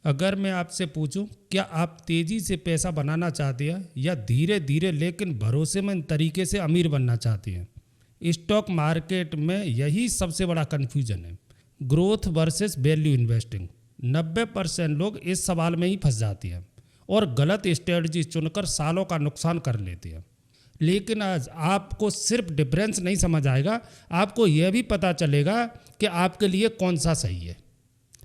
अगर मैं आपसे पूछूं, क्या आप तेजी से पैसा बनाना चाहते हैं या धीरे धीरे लेकिन भरोसेमंद तरीके से अमीर बनना चाहते हैं? स्टॉक मार्केट में यही सबसे बड़ा कन्फ्यूजन है, ग्रोथ वर्सेस वैल्यू इन्वेस्टिंग। 90% लोग इस सवाल में ही फंस जाते हैं और गलत स्ट्रेटजी चुनकर सालों का नुकसान कर लेते हैं। लेकिन आज आपको सिर्फ डिफरेंस नहीं समझ आएगा, आपको यह भी पता चलेगा कि आपके लिए कौन सा सही है।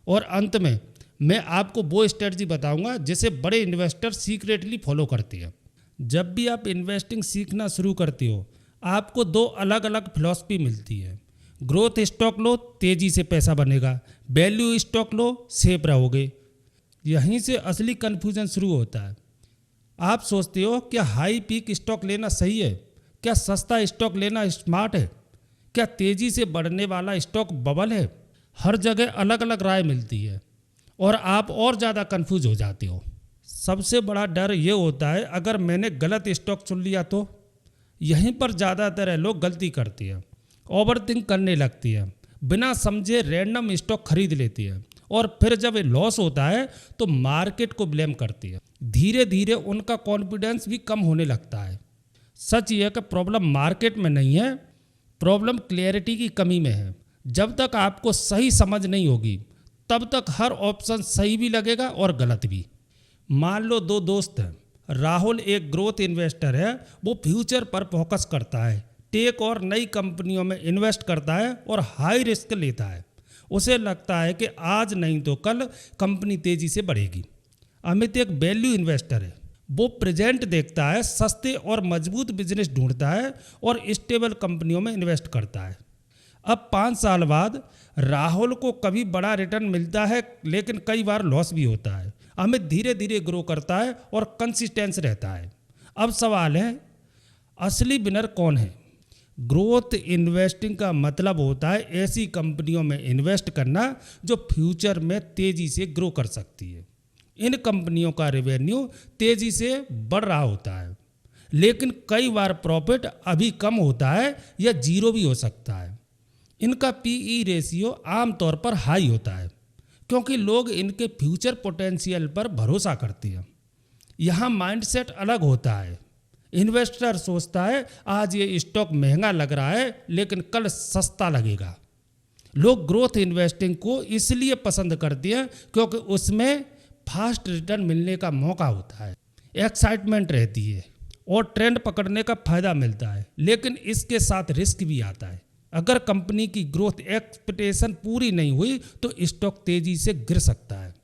और अंत में मैं आपको वो स्ट्रेटजी बताऊंगा जिसे बड़े इन्वेस्टर सीक्रेटली फॉलो करते हैं। जब भी आप इन्वेस्टिंग सीखना शुरू करते हो, आपको दो अलग अलग फिलॉसफी मिलती है। ग्रोथ स्टॉक लो, तेज़ी से पैसा बनेगा। वैल्यू स्टॉक लो, सेफ रहोगे। यहीं से असली कन्फ्यूजन शुरू होता है। आप सोचते हो क्या हाई पीक स्टॉक लेना सही है, क्या सस्ता स्टॉक लेना स्मार्ट है, क्या तेज़ी से बढ़ने वाला स्टॉक बबल है। हर जगह अलग अलग राय मिलती है और आप और ज़्यादा कंफ्यूज हो जाते हो। सबसे बड़ा डर ये होता है, अगर मैंने गलत स्टॉक चुन लिया तो। यहीं पर ज़्यादातर लोग गलती करते हैं, ओवरथिंक करने लगती है, बिना समझे रैंडम स्टॉक खरीद लेती है और फिर जब लॉस होता है तो मार्केट को ब्लेम करती है। धीरे धीरे उनका कॉन्फिडेंस भी कम होने लगता है। सच यह कि प्रॉब्लम मार्केट में नहीं है, प्रॉब्लम क्लैरिटी की कमी में है। जब तक आपको सही समझ नहीं होगी तब तक हर ऑप्शन सही भी लगेगा और गलत भी। मान लो दो दोस्त हैं। राहुल एक ग्रोथ इन्वेस्टर है, वो फ्यूचर पर फोकस करता है, टेक और नई कंपनियों में इन्वेस्ट करता है और हाई रिस्क लेता है। उसे लगता है कि आज नहीं तो कल कंपनी तेजी से बढ़ेगी। अमित एक वैल्यू इन्वेस्टर है, वो प्रेजेंट देखता है, सस्ते और मजबूत बिजनेस ढूंढता है और स्टेबल कंपनियों में इन्वेस्ट करता है। अब 5 साल बाद राहुल को कभी बड़ा रिटर्न मिलता है, लेकिन कई बार लॉस भी होता है। अमित धीरे धीरे ग्रो करता है और कंसिस्टेंस रहता है। अब सवाल है, असली विनर कौन है? ग्रोथ इन्वेस्टिंग का मतलब होता है ऐसी कंपनियों में इन्वेस्ट करना जो फ्यूचर में तेजी से ग्रो कर सकती है। इन कंपनियों का रेवेन्यू तेजी से बढ़ रहा होता है, लेकिन कई बार प्रॉफिट अभी कम होता है या जीरो भी हो सकता है। इनका पीई रेशियो आमतौर पर हाई होता है क्योंकि लोग इनके फ्यूचर पोटेंशियल पर भरोसा करते हैं। यहाँ माइंडसेट अलग होता है। इन्वेस्टर सोचता है आज ये स्टॉक महंगा लग रहा है लेकिन कल सस्ता लगेगा। लोग ग्रोथ इन्वेस्टिंग को इसलिए पसंद करते हैं क्योंकि उसमें फास्ट रिटर्न मिलने का मौका होता है, एक्साइटमेंट रहती है और ट्रेंड पकड़ने का फायदा मिलता है। लेकिन इसके साथ रिस्क भी आता है। अगर कंपनी की ग्रोथ एक्सपेक्टेशन पूरी नहीं हुई तो स्टॉक तेजी से गिर सकता है।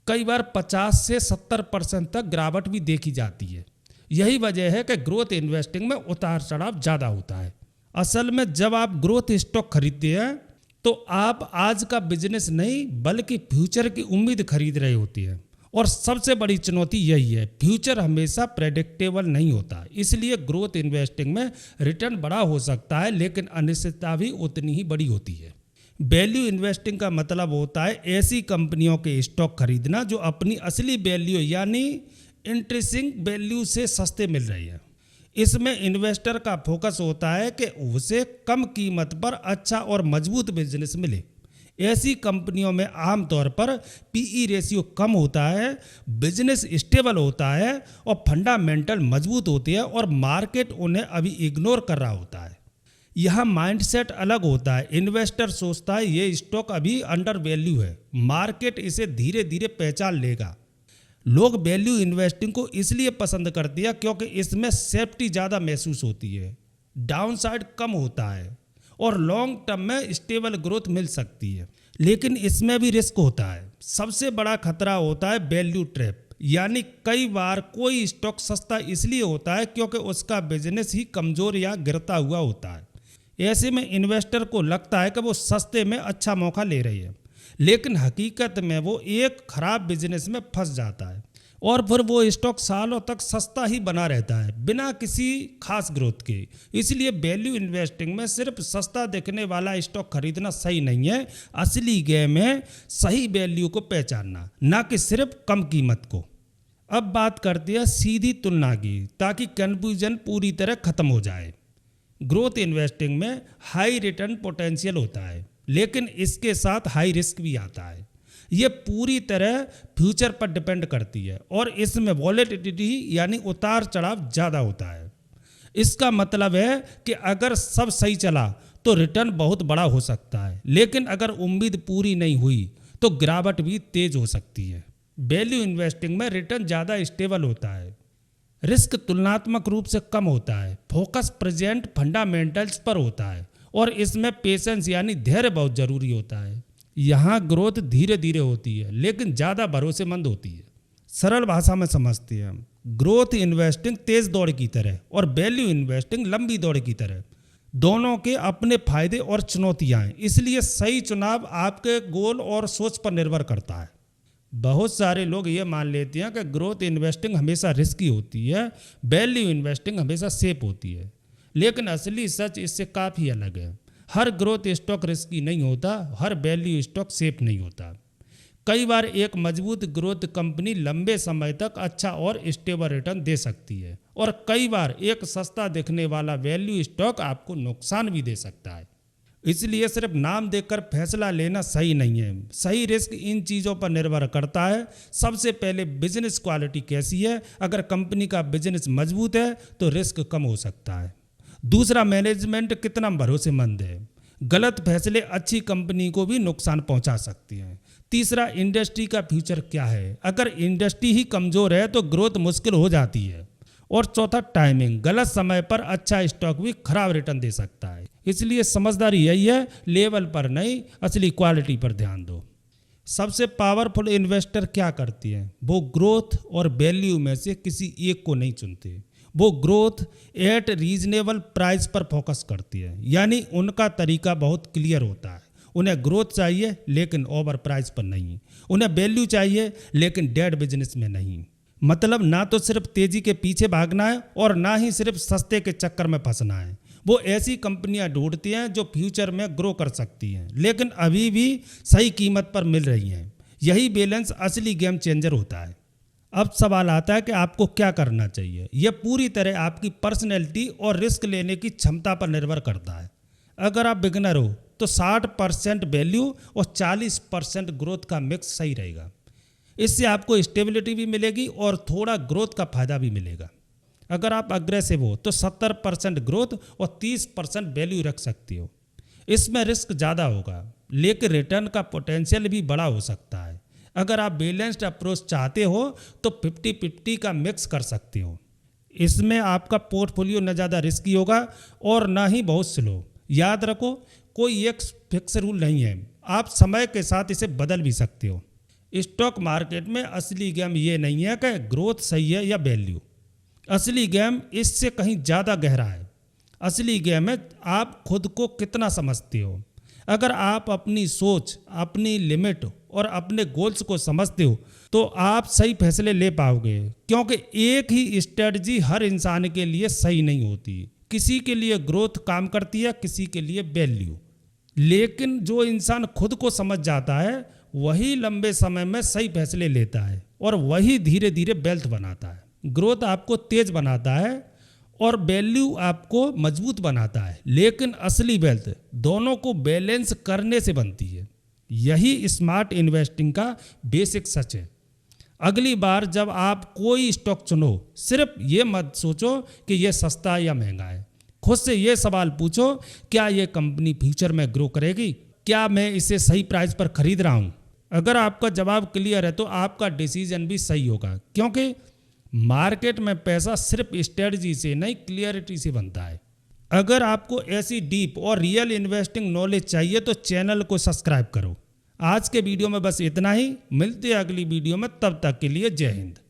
कई बार 50 से 70% तक गिरावट भी देखी जाती है। यही वजह है कि ग्रोथ इन्वेस्टिंग में उतार चढ़ाव ज़्यादा होता है। असल में जब आप ग्रोथ स्टॉक खरीदते हैं तो आप आज का बिजनेस नहीं बल्कि फ्यूचर की उम्मीद खरीद रहे होते हैं। और सबसे बड़ी चुनौती यही है, फ्यूचर हमेशा प्रेडिक्टेबल नहीं होता। इसलिए ग्रोथ इन्वेस्टिंग में रिटर्न बड़ा हो सकता है लेकिन अनिश्चितता भी उतनी ही बड़ी होती है। वैल्यू इन्वेस्टिंग का मतलब होता है ऐसी कंपनियों के स्टॉक खरीदना जो अपनी असली वैल्यू यानी इंट्रिंसिक वैल्यू से सस्ते मिल रही है। इसमें इन्वेस्टर का फोकस होता है कि उसे कम कीमत पर अच्छा और मजबूत बिजनेस मिले। ऐसी कंपनियों में आमतौर पर पीई रेशियो कम होता है, बिजनेस स्टेबल होता है और फंडामेंटल मजबूत होते हैं और मार्केट उन्हें अभी इग्नोर कर रहा होता है। यहाँ माइंडसेट अलग होता है। इन्वेस्टर सोचता है ये स्टॉक अभी अंडर वैल्यू है, मार्केट इसे धीरे धीरे पहचान लेगा। लोग वैल्यू इन्वेस्टिंग को इसलिए पसंद करते हैं क्योंकि इसमें सेफ्टी ज़्यादा महसूस होती है, डाउनसाइड कम होता है और लॉन्ग टर्म में स्टेबल ग्रोथ मिल सकती है। लेकिन इसमें भी रिस्क होता है। सबसे बड़ा खतरा होता है वैल्यू ट्रैप, यानी कई बार कोई स्टॉक सस्ता इसलिए होता है क्योंकि उसका बिजनेस ही कमज़ोर या गिरता हुआ होता है। ऐसे में इन्वेस्टर को लगता है कि वो सस्ते में अच्छा मौका ले रही है, लेकिन हकीकत में वो एक खराब बिजनेस में फंस जाता है और फिर वो स्टॉक सालों तक सस्ता ही बना रहता है बिना किसी खास ग्रोथ के। इसलिए वैल्यू इन्वेस्टिंग में सिर्फ सस्ता दिखने वाला स्टॉक खरीदना सही नहीं है। असली गेम है सही वैल्यू को पहचानना, ना कि सिर्फ कम कीमत को। अब बात करते हैं सीधी तुलना की, ताकि कन्फ्यूजन पूरी तरह खत्म हो जाए। ग्रोथ इन्वेस्टिंग में हाई रिटर्न पोटेंशियल होता है, लेकिन इसके साथ हाई रिस्क भी आता है। ये पूरी तरह फ्यूचर पर डिपेंड करती है और इसमें वॉलेटिलिटी यानी उतार चढ़ाव ज़्यादा होता है। इसका मतलब है कि अगर सब सही चला तो रिटर्न बहुत बड़ा हो सकता है, लेकिन अगर उम्मीद पूरी नहीं हुई तो गिरावट भी तेज हो सकती है। वैल्यू इन्वेस्टिंग में रिटर्न ज़्यादा स्टेबल होता है, रिस्क तुलनात्मक रूप से कम होता है, फोकस प्रेजेंट फंडामेंटल्स पर होता है और इसमें पेशेंस यानी धैर्य बहुत ज़रूरी होता है। यहाँ ग्रोथ धीरे धीरे होती है लेकिन ज़्यादा भरोसेमंद होती है। सरल भाषा में समझते हैं हम, ग्रोथ इन्वेस्टिंग तेज दौड़ की तरह और वैल्यू इन्वेस्टिंग लंबी दौड़ की तरह, दोनों के अपने फायदे और चुनौतियां हैं, इसलिए सही चुनाव आपके गोल और सोच पर निर्भर करता है। बहुत सारे लोग ये मान लेते हैं कि ग्रोथ इन्वेस्टिंग हमेशा रिस्की होती है, वैल्यू इन्वेस्टिंग हमेशा सेफ होती है, लेकिन असली सच इससे काफ़ी अलग है। हर ग्रोथ स्टॉक रिस्की नहीं होता, हर वैल्यू स्टॉक सेफ नहीं होता। कई बार एक मजबूत ग्रोथ कंपनी लंबे समय तक अच्छा और स्टेबल रिटर्न दे सकती है और कई बार एक सस्ता दिखने वाला वैल्यू स्टॉक आपको नुकसान भी दे सकता है। इसलिए सिर्फ नाम देखकर फैसला लेना सही नहीं है। सही रिस्क इन चीज़ों पर निर्भर करता है। सबसे पहले बिजनेस क्वालिटी कैसी है, अगर कंपनी का बिजनेस मजबूत है तो रिस्क कम हो सकता है। दूसरा, मैनेजमेंट कितना भरोसेमंद है, गलत फैसले अच्छी कंपनी को भी नुकसान पहुंचा सकते हैं। तीसरा, इंडस्ट्री का फ्यूचर क्या है, अगर इंडस्ट्री ही कमज़ोर है तो ग्रोथ मुश्किल हो जाती है। और चौथा, टाइमिंग, गलत समय पर अच्छा स्टॉक भी खराब रिटर्न दे सकता है। इसलिए समझदारी यही है, लेवल पर नहीं असली क्वालिटी पर ध्यान दो। सबसे पावरफुल इन्वेस्टर क्या करती है, वो ग्रोथ और वैल्यू में से किसी एक को नहीं चुनते, वो ग्रोथ एट रीजनेबल प्राइस पर फोकस करती है। यानी उनका तरीका बहुत क्लियर होता है, उन्हें ग्रोथ चाहिए लेकिन ओवर प्राइस पर नहीं, उन्हें वैल्यू चाहिए लेकिन डेड बिजनेस में नहीं। मतलब ना तो सिर्फ तेजी के पीछे भागना है और ना ही सिर्फ सस्ते के चक्कर में फंसना है। वो ऐसी कंपनियां ढूंढती हैं जो फ्यूचर में ग्रो कर सकती हैं लेकिन अभी भी सही कीमत पर मिल रही हैं। यही बैलेंस असली गेम चेंजर होता है। अब सवाल आता है कि आपको क्या करना चाहिए। यह पूरी तरह आपकी पर्सनैलिटी और रिस्क लेने की क्षमता पर निर्भर करता है। अगर आप बिगनर हो तो 60% वैल्यू और 40% ग्रोथ का मिक्स सही रहेगा। इससे आपको स्टेबिलिटी भी मिलेगी और थोड़ा ग्रोथ का फायदा भी मिलेगा। अगर आप अग्रेसिव हो तो 70% ग्रोथ और 30% वैल्यू रख सकते हो। इसमें रिस्क ज़्यादा होगा लेकिन रिटर्न का पोटेंशियल भी बड़ा हो सकता है। अगर आप बैलेंस्ड अप्रोच चाहते हो तो 50-50 का मिक्स कर सकते हो। इसमें आपका पोर्टफोलियो न ज़्यादा रिस्की होगा और ना ही बहुत स्लो। याद रखो, कोई एक फिक्स रूल नहीं है, आप समय के साथ इसे बदल भी सकते हो। स्टॉक मार्केट में असली गेम ये नहीं है कि ग्रोथ सही है या वैल्यू। असली गेम इससे कहीं ज़्यादा गहरा है। असली गेम है आप खुद को कितना समझते हो। अगर आप अपनी सोच, अपनी लिमिट और अपने गोल्स को समझते हो तो आप सही फैसले ले पाओगे, क्योंकि एक ही स्ट्रेटजी हर इंसान के लिए सही नहीं होती। किसी के लिए ग्रोथ काम करती है, किसी के लिए वैल्यू। लेकिन जो इंसान खुद को समझ जाता है वही लंबे समय में सही फैसले लेता है और वही धीरे धीरे वेल्थ बनाता है। ग्रोथ आपको तेज बनाता है और वैल्यू आपको मजबूत बनाता है, लेकिन असली वेल्थ दोनों को बैलेंस करने से बनती है। यही स्मार्ट इन्वेस्टिंग का बेसिक सच है। अगली बार जब आप कोई स्टॉक चुनो, सिर्फ ये मत सोचो कि ये सस्ता या महंगा है। खुद से ये सवाल पूछो, क्या ये कंपनी फ्यूचर में ग्रो करेगी, क्या मैं इसे सही प्राइस पर खरीद रहा हूँ। अगर आपका जवाब क्लियर है तो आपका डिसीजन भी सही होगा, क्योंकि मार्केट में पैसा सिर्फ स्ट्रेटजी से नहीं क्लियरिटी से बनता है। अगर आपको ऐसी डीप और रियल इन्वेस्टिंग नॉलेज चाहिए तो चैनल को सब्सक्राइब करो। आज के वीडियो में बस इतना ही, मिलते हैं अगली वीडियो में, तब तक के लिए जय हिंद।